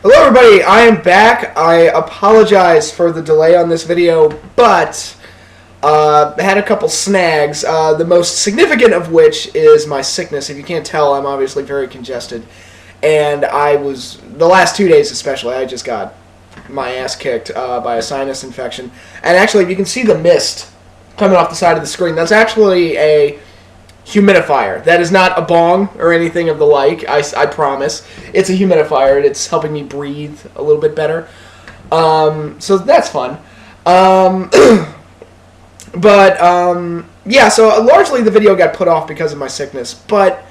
Hello everybody, I am back. I apologize for the delay on this video, but I had a couple snags, the most significant of which is my sickness. If you can't tell, I'm obviously very congested, and the last 2 days especially, I just got my ass kicked by a sinus infection. And actually, if you can see the mist coming off the side of the screen, that's actually a humidifier. That is not a bong or anything of the like, I promise. It's a humidifier, and it's helping me breathe a little bit better. So that's fun. Yeah, so largely the video got put off because of my sickness, but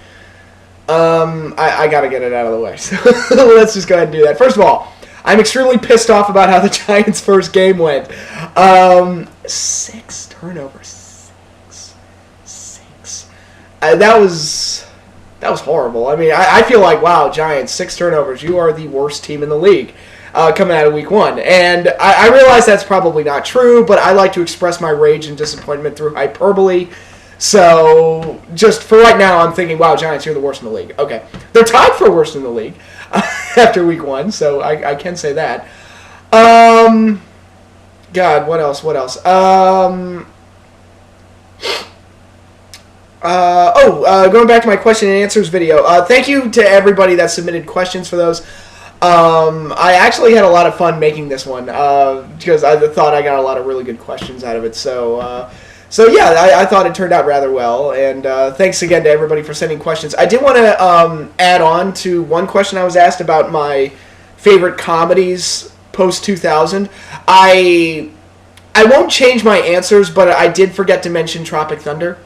I gotta get it out of the way. So let's just go ahead and do that. First of all, I'm extremely pissed off about how the Giants' first game went. 6 turnovers. That was horrible. I mean, I feel like, wow, Giants, 6 turnovers. You are the worst team in the league coming out of week 1. And I realize that's probably not true, but I like to express my rage and disappointment through hyperbole. So just for right now, I'm thinking, wow, Giants, you're the worst in the league. Okay. They're tied for worst in the league after week 1, so I can say that. God, what else? Going back to my question and answers video. Thank you to everybody that submitted questions for those. I actually had a lot of fun making this one because I thought I got a lot of really good questions out of it. So yeah, I thought it turned out rather well. And thanks again to everybody for sending questions. I did want to add on to one question I was asked about my favorite comedies post 2000. I won't change my answers, but I did forget to mention Tropic Thunder.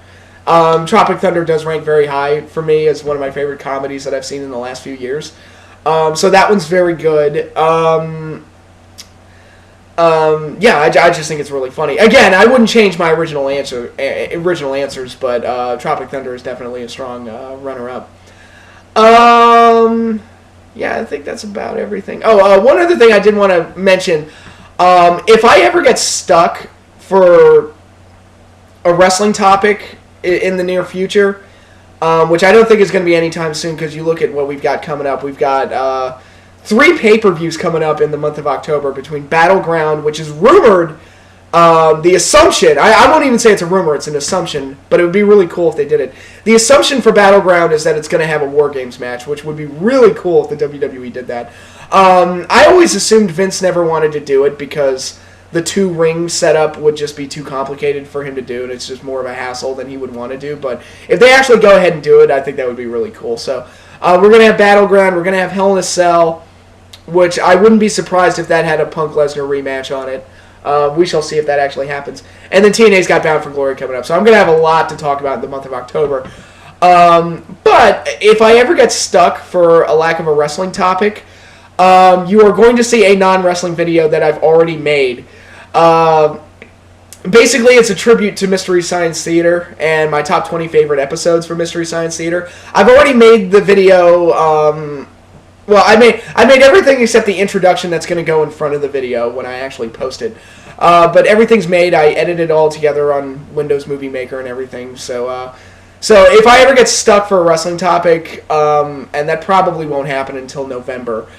Tropic Thunder does rank very high for me as one of my favorite comedies that I've seen in the last few years. So that one's very good. Yeah, I just think it's really funny. Again, I wouldn't change my original answers, but Tropic Thunder is definitely a strong runner-up. Yeah, I think that's about everything. One other thing I did want to mention. If I ever get stuck for a wrestling topic in the near future, which I don't think is going to be anytime soon, because you look at what we've got coming up. We've got 3 pay-per-views coming up in the month of October between Battleground, which is rumored, the assumption, I won't even say it's a rumor, it's an assumption, but it would be really cool if they did it. The assumption for Battleground is that it's going to have a War Games match, which would be really cool if the WWE did that. I always assumed Vince never wanted to do it because the 2 ring setup would just be too complicated for him to do, and it's just more of a hassle than he would want to do. But if they actually go ahead and do it, I think that would be really cool. So we're going to have Battleground, we're going to have Hell in a Cell, which I wouldn't be surprised if that had a Punk Lesnar rematch on it. We shall see if that actually happens. And then TNA's got Bound for Glory coming up. So I'm going to have a lot to talk about in the month of October. But if I ever get stuck for a lack of a wrestling topic, you are going to see a non-wrestling video that I've already made. Basically, it's a tribute to Mystery Science Theater and my top 20 favorite episodes for Mystery Science Theater. I've already made the video. Well, I made everything except the introduction that's going to go in front of the video when I actually post it. But everything's made. I edited it all together on Windows Movie Maker and everything. So if I ever get stuck for a wrestling topic, and that probably won't happen until November,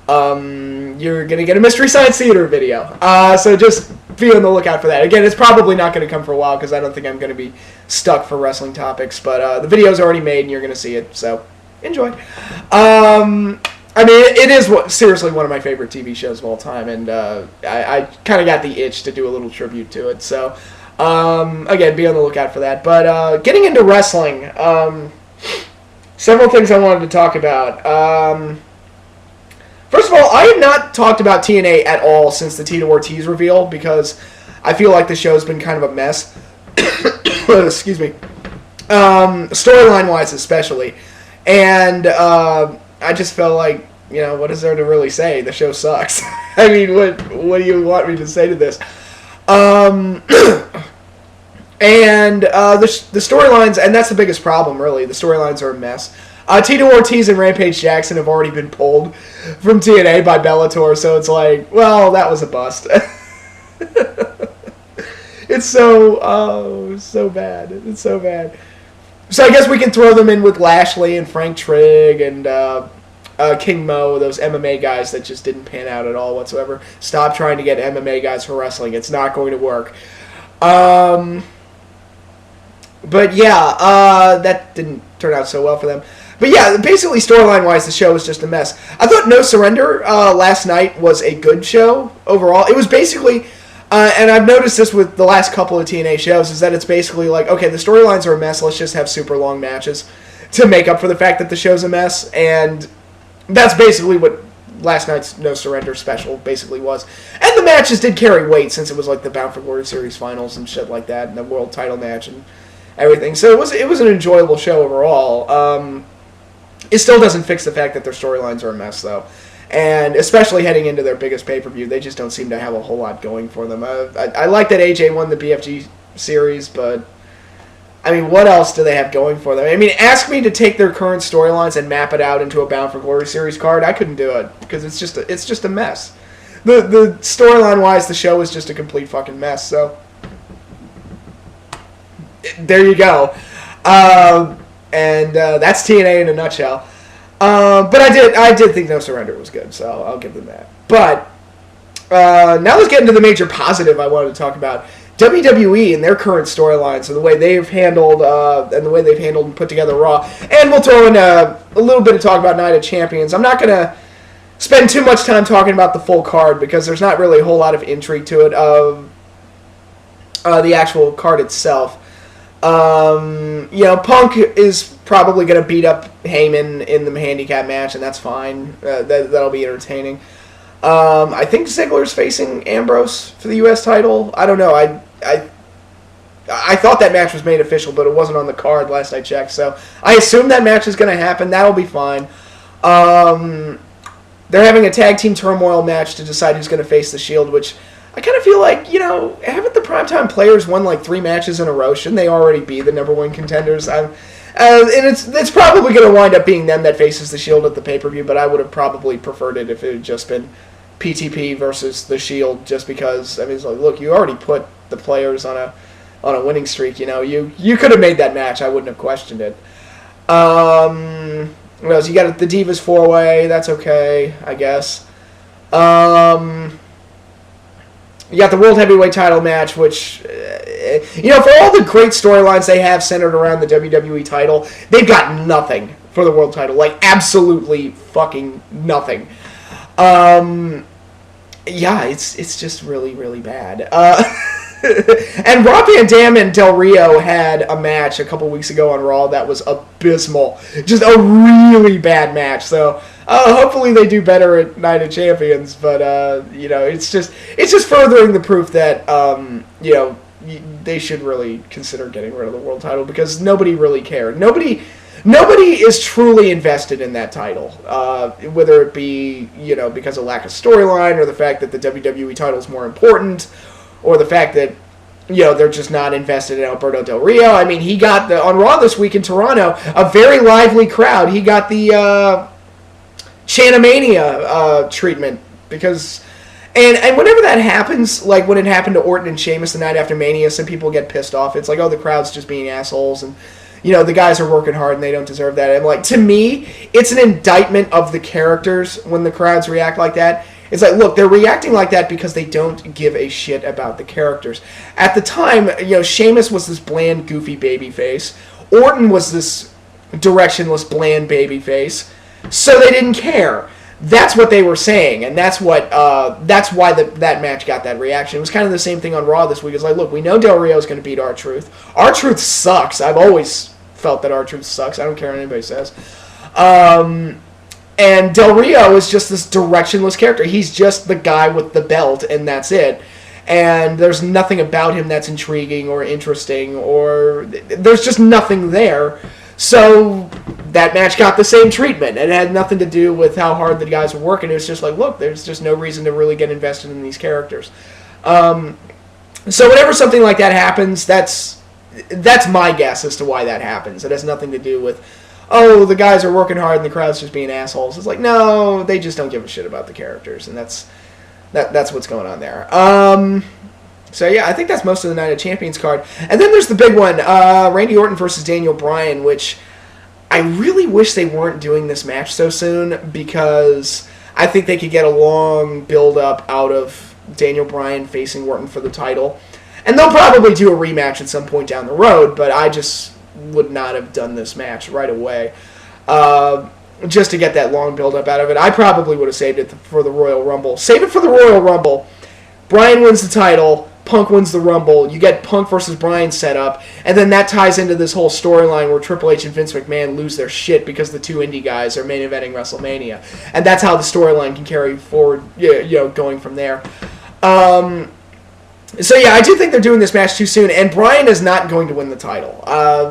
you're going to get a Mystery Science Theater video. So just be on the lookout for that. Again, it's probably not going to come for a while because I don't think I'm going to be stuck for wrestling topics. But the video's already made and you're going to see it. So enjoy. I mean, it is seriously one of my favorite TV shows of all time. And I kind of got the itch to do a little tribute to it. So again, be on the lookout for that. But getting into wrestling, several things I wanted to talk about. First of all, I have not talked about TNA at all since the Tito Ortiz reveal because I feel like the show's been kind of a mess. Excuse me. Storyline-wise especially. And I just felt like, what is there to really say? The show sucks. I mean, what do you want me to say to this? And the storylines, and that's the biggest problem, really. The storylines are a mess. Tito Ortiz and Rampage Jackson have already been pulled from TNA by Bellator, so it's like, well, that was a bust. It's so bad. It's so bad. So I guess we can throw them in with Lashley and Frank Trigg and King Mo, those MMA guys that just didn't pan out at all whatsoever. Stop trying to get MMA guys for wrestling. It's not going to work. But yeah, that didn't turn out so well for them. But yeah, basically storyline-wise, the show was just a mess. I thought No Surrender last night was a good show overall. It was basically, and I've noticed this with the last couple of TNA shows, is that it's basically like, okay, the storylines are a mess, let's just have super long matches to make up for the fact that the show's a mess, and that's basically what last night's No Surrender special basically was. And the matches did carry weight, since it was like the Bound for Glory Series finals and shit like that, and the world title match and everything. So it was an enjoyable show overall. It still doesn't fix the fact that their storylines are a mess, though. And especially heading into their biggest pay-per-view, they just don't seem to have a whole lot going for them. I like that AJ won the BFG series, but I mean, what else do they have going for them? I mean, ask me to take their current storylines and map it out into a Bound for Glory series card. I couldn't do it because it's just a mess. The storyline-wise, the show is just a complete fucking mess. So there you go. And that's TNA in a nutshell. But I did think No Surrender was good, so I'll give them that. But now let's get into the major positive I wanted to talk about. WWE and their current storylines and the way they've handled and put together Raw. And we'll throw in a little bit of talk about Night of Champions. I'm not going to spend too much time talking about the full card because there's not really a whole lot of intrigue to it of the actual card itself. Punk is probably going to beat up Heyman in the handicap match, and that's fine. That'll be entertaining. I think Ziggler's facing Ambrose for the U.S. title. I don't know. I thought that match was made official, but it wasn't on the card last I checked, so I assume that match is going to happen. That'll be fine. They're having a tag team turmoil match to decide who's going to face the Shield, which I kind of feel like, haven't the Primetime Players won like 3 matches in a row? Shouldn't they already be the number 1 contenders? And it's probably going to wind up being them that faces the Shield at the pay-per-view, but I would have probably preferred it if it had just been PTP versus the Shield, just because, I mean, it's like, look, you already put the players on a winning streak, You could have made that match. I wouldn't have questioned it. What else? You got the Divas 4-way. That's okay, I guess. You got the World Heavyweight title match, which, for all the great storylines they have centered around the WWE title, they've got nothing for the world title. Like, absolutely fucking nothing. It's just really, really bad. And Rob Van Dam and Del Rio had a match a couple weeks ago on Raw that was abysmal. Just a really bad match. So hopefully they do better at Night of Champions. But it's just furthering the proof that they should really consider getting rid of the world title because nobody really cared. Nobody is truly invested in that title, whether it be because of lack of storyline or the fact that the WWE title is more important. Or the fact that, they're just not invested in Alberto Del Rio. I mean, he got on Raw this week in Toronto, a very lively crowd. He got the Chanamania treatment because, and whenever that happens, like when it happened to Orton and Sheamus the night after Mania, some people get pissed off. It's like, oh, the crowd's just being assholes, and the guys are working hard and they don't deserve that. And like, to me, it's an indictment of the characters when the crowds react like that. It's like, look, they're reacting like that because they don't give a shit about the characters. At the time, Sheamus was this bland, goofy babyface. Orton was this directionless, bland babyface. So they didn't care. That's what they were saying, and that's why that match got that reaction. It was kind of the same thing on Raw this week. It's like, look, we know Del Rio is going to beat R-Truth. R-Truth sucks. I've always felt that R-Truth sucks. I don't care what anybody says. And Del Rio is just this directionless character. He's just the guy with the belt, and that's it. And there's nothing about him that's intriguing or interesting, or there's just nothing there. So that match got the same treatment. It had nothing to do with how hard the guys were working. It was just like, look, there's just no reason to really get invested in these characters. So whenever something like that happens, that's my guess as to why that happens. It has nothing to do with, oh, the guys are working hard and the crowd's just being assholes. It's like, no, they just don't give a shit about the characters, and that's what's going on there. So yeah, I think that's most of the Night of Champions card. And then there's the big one, Randy Orton versus Daniel Bryan, which I really wish they weren't doing this match so soon, because I think they could get a long build-up out of Daniel Bryan facing Orton for the title. And they'll probably do a rematch at some point down the road, but I just would not have done this match right away. Just to get that long build-up out of it. I probably would have saved it for the Royal Rumble. Save it for the Royal Rumble. Bryan wins the title. Punk wins the Rumble. You get Punk versus Bryan set up. And then that ties into this whole storyline where Triple H and Vince McMahon lose their shit because the two indie guys are main eventing WrestleMania. And that's how the storyline can carry forward, going from there. So yeah, I do think they're doing this match too soon, and Bryan is not going to win the title.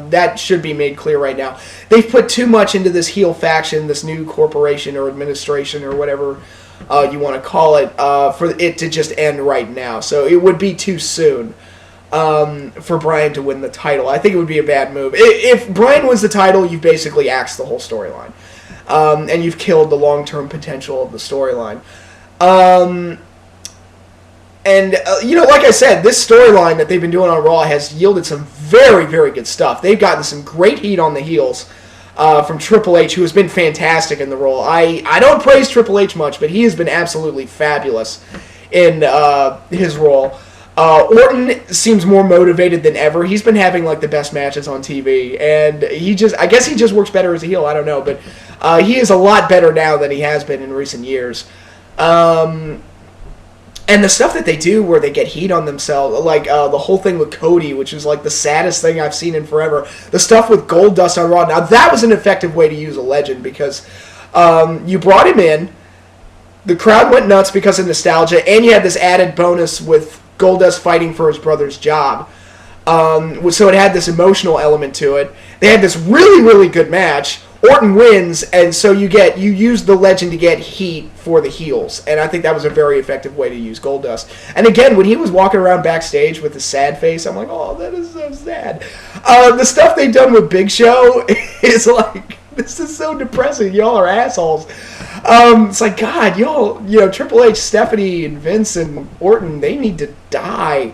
That should be made clear right now. They've put too much into this heel faction, this new corporation or administration or whatever you want to call it, for it to just end right now. So it would be too soon for Bryan to win the title. I think it would be a bad move. If Bryan wins the title, you've basically axed the whole storyline, and you've killed the long-term potential of the storyline. And, like I said, this storyline that they've been doing on Raw has yielded some very, very good stuff. They've gotten some great heat on the heels from Triple H, who has been fantastic in the role. I don't praise Triple H much, but he has been absolutely fabulous in his role. Orton seems more motivated than ever. He's been having, the best matches on TV. And I guess he just works better as a heel. I don't know. But he is a lot better now than he has been in recent years. And the stuff that they do where they get heat on themselves, the whole thing with Cody, which is the saddest thing I've seen in forever. The stuff with Goldust on Raw. Now, that was an effective way to use a legend, because you brought him in, the crowd went nuts because of nostalgia, and you had this added bonus with Goldust fighting for his brother's job. So it had this emotional element to it. They had this really, really good match. Orton wins, and so you use the legend to get heat for the heels, and I think that was a very effective way to use Goldust. And again, when he was walking around backstage with a sad face, I'm like, oh, that is so sad. The stuff they've done with Big Show is this is so depressing. Y'all are assholes. It's God, y'all, Triple H, Stephanie, and Vince, and Orton, they need to die.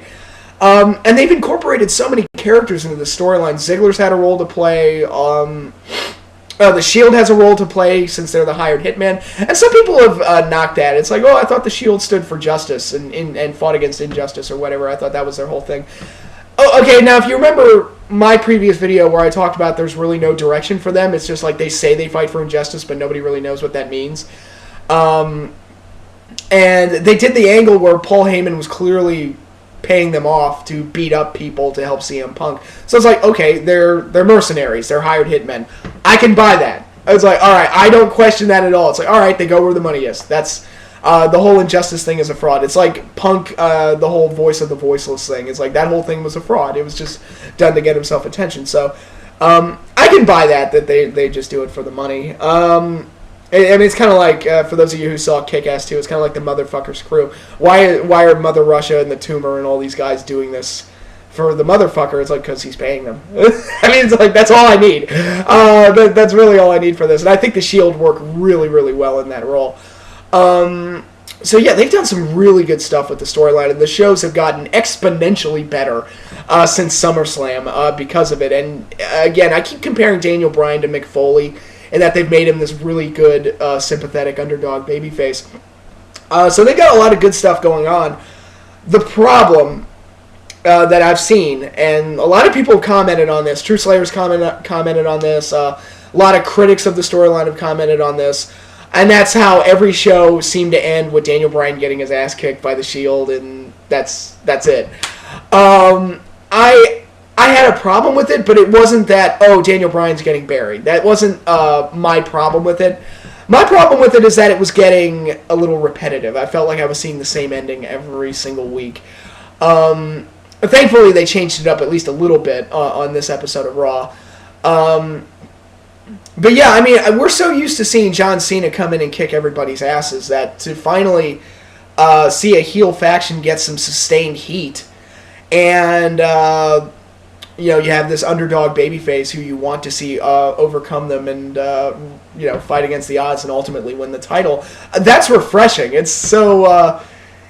And they've incorporated so many characters into the storyline. Ziggler's had a role to play. The Shield has a role to play since they're the hired hitman. And some people have knocked that. It's I thought the Shield stood for justice and fought against injustice or whatever. I thought that was their whole thing. Oh, okay, now if you remember my previous video where I talked about there's really no direction for them, it's just they say they fight for injustice, but nobody really knows what that means. And they did the angle where Paul Heyman was clearly paying them off to beat up people to help CM Punk. So it's okay, they're mercenaries, they're hired hitmen. I can buy that. I was alright, I don't question that at all. It's alright, they go where the money is. That's the whole injustice thing is a fraud. It's Punk, the whole voice of the voiceless thing. It's that whole thing was a fraud. It was just done to get himself attention. So I can buy that they just do it for the money. I mean, it's kind of for those of you who saw Kick-Ass 2, it's kind of the Motherfuckers crew. Why are Mother Russia and the Tumor and all these guys doing this for the motherfucker? It's because he's paying them. I mean, it's that's all I need. That's really all I need for this. And I think the Shield work really, really well in that role. So yeah, they've done some really good stuff with the storyline, and the shows have gotten exponentially better since SummerSlam because of it. And again, I keep comparing Daniel Bryan to Mick Foley, and that they've made him this really good, sympathetic underdog babyface. So they got a lot of good stuff going on. The problem that I've seen, and a lot of people have commented on this, True Slayer's commented on this, a lot of critics of the storyline have commented on this, and that's how every show seemed to end with Daniel Bryan getting his ass kicked by the Shield, and that's it. I had a problem with it, but it wasn't that, Daniel Bryan's getting buried. That wasn't my problem with it. My problem with it is that it was getting a little repetitive. I felt like I was seeing the same ending every single week. Thankfully, they changed it up at least a little bit on this episode of Raw. But yeah, I mean, we're so used to seeing John Cena come in and kick everybody's asses that to finally see a heel faction get some sustained heat, and you have this underdog babyface who you want to see overcome them and fight against the odds and ultimately win the title. That's refreshing. It's so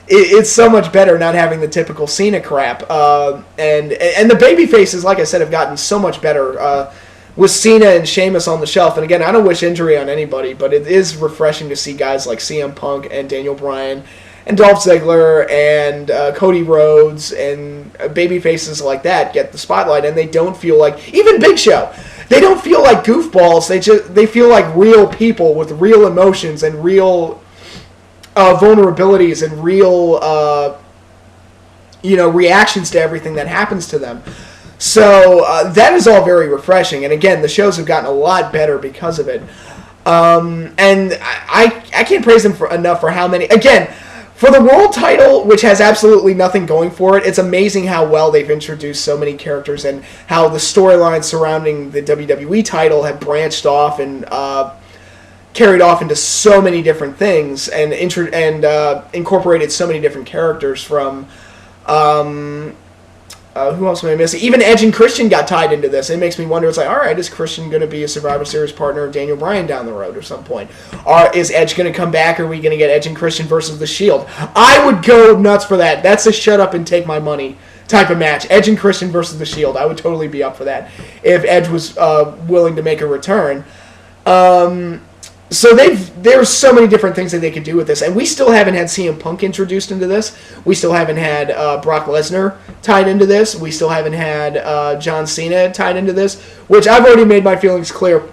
it's so much better not having the typical Cena crap. And the babyfaces, like I said, have gotten so much better. with Cena and Sheamus on the shelf. And again, I don't wish injury on anybody, but it is refreshing to see guys like CM Punk and Daniel Bryan and Dolph Ziggler and Cody Rhodes and baby faces like that get the spotlight, and they don't feel like, even Big Show, they don't feel like goofballs. They feel like real people with real emotions and real vulnerabilities and real reactions to everything that happens to them. So that is all very refreshing. And again, the shows have gotten a lot better because of it. And I can't praise them enough for how many. Again, for the world title, which has absolutely nothing going for it, it's amazing how well they've introduced so many characters and how the storylines surrounding the WWE title have branched off and carried off into so many different things and incorporated so many different characters from... who else am I missing? Even Edge and Christian got tied into this. It makes me wonder, it's like, all right, is Christian going to be a Survivor Series partner of Daniel Bryan down the road at some point? Or is Edge going to come back? Or are we going to get Edge and Christian versus The Shield? I would go nuts for that. That's a shut up and take my money type of match. Edge and Christian versus The Shield. I would totally be up for that if Edge was willing to make a return. So there's so many different things that they could do with this, and we still haven't had CM Punk introduced into this. We still haven't had Brock Lesnar tied into this. We still haven't had John Cena tied into this, which I've already made my feelings clear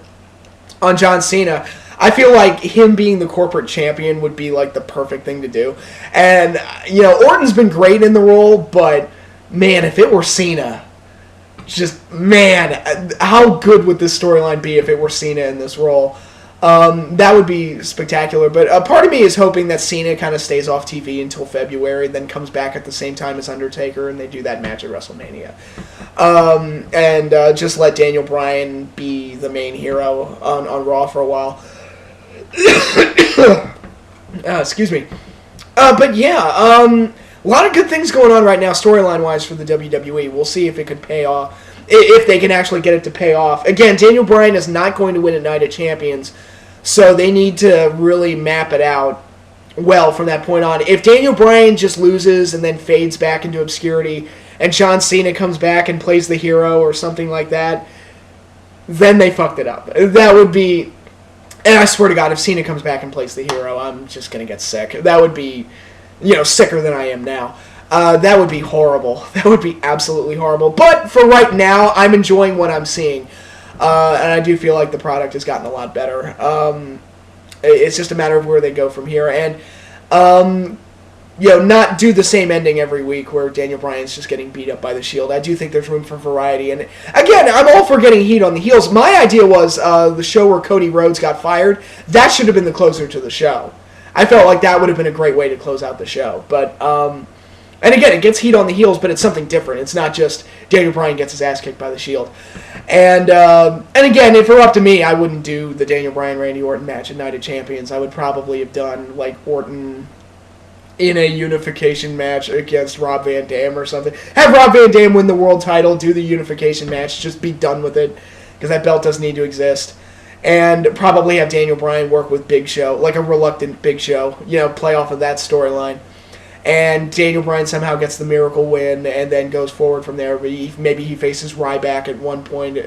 on John Cena. I feel like him being the corporate champion would be like the perfect thing to do. And, Orton's been great in the role, but, man, if it were Cena, how good would this storyline be if it were Cena in this role? That would be spectacular, but part of me is hoping that Cena kind of stays off TV until February, then comes back at the same time as Undertaker, and they do that match at WrestleMania. And just let Daniel Bryan be the main hero on Raw for a while. Excuse me. But yeah, a lot of good things going on right now storyline-wise for the WWE. We'll see if it could pay off. If they can actually get it to pay off. Again, Daniel Bryan is not going to win at Night of Champions, so they need to really map it out well from that point on. If Daniel Bryan just loses and then fades back into obscurity, and John Cena comes back and plays the hero or something like that, then they fucked it up. That would be... And I swear to God, if Cena comes back and plays the hero, I'm just going to get sick. That would be, sicker than I am now. That would be horrible. That would be absolutely horrible. But for right now, I'm enjoying what I'm seeing. And I do feel like the product has gotten a lot better. It's just a matter of where they go from here. And, not do the same ending every week where Daniel Bryan's just getting beat up by the Shield. I do think there's room for variety. And, again, I'm all for getting heat on the heels. My idea was the show where Cody Rhodes got fired. That should have been the closer to the show. I felt like that would have been a great way to close out the show. But, and again, it gets heat on the heels, but it's something different. It's not just Daniel Bryan gets his ass kicked by the Shield. And again, if it were up to me, I wouldn't do the Daniel Bryan-Randy Orton match at Night of Champions. I would probably have done, like, Orton in a unification match against Rob Van Dam or something. Have Rob Van Dam win the world title, do the unification match, just be done with it, because that belt doesn't need to exist. And probably have Daniel Bryan work with Big Show, like a reluctant Big Show, play off of that storyline. And Daniel Bryan somehow gets the miracle win and then goes forward from there. Maybe he faces Ryback at one point.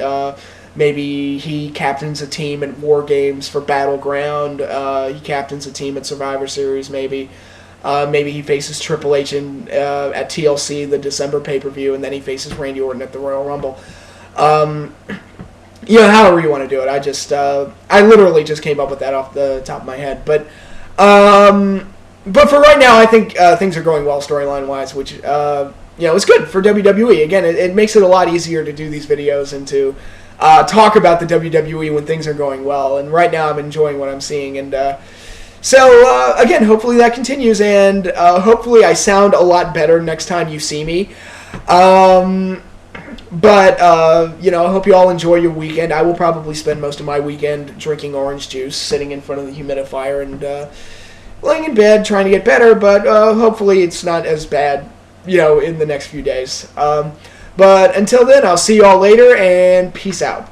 Maybe he captains a team at War Games for Battleground. He captains a team at Survivor Series, maybe. Maybe he faces Triple H at TLC, the December pay-per-view, and then he faces Randy Orton at the Royal Rumble. However you want to do it. I literally just came up with that off the top of my head. But for right now, I think things are going well storyline-wise, which, is good for WWE. Again, it makes it a lot easier to do these videos and to talk about the WWE when things are going well. And right now, I'm enjoying what I'm seeing. And so, again, hopefully that continues. And hopefully I sound a lot better next time you see me. But I hope you all enjoy your weekend. I will probably spend most of my weekend drinking orange juice, sitting in front of the humidifier, and laying in bed, trying to get better, but hopefully it's not as bad, in the next few days. But until then, I'll see you all later, and peace out.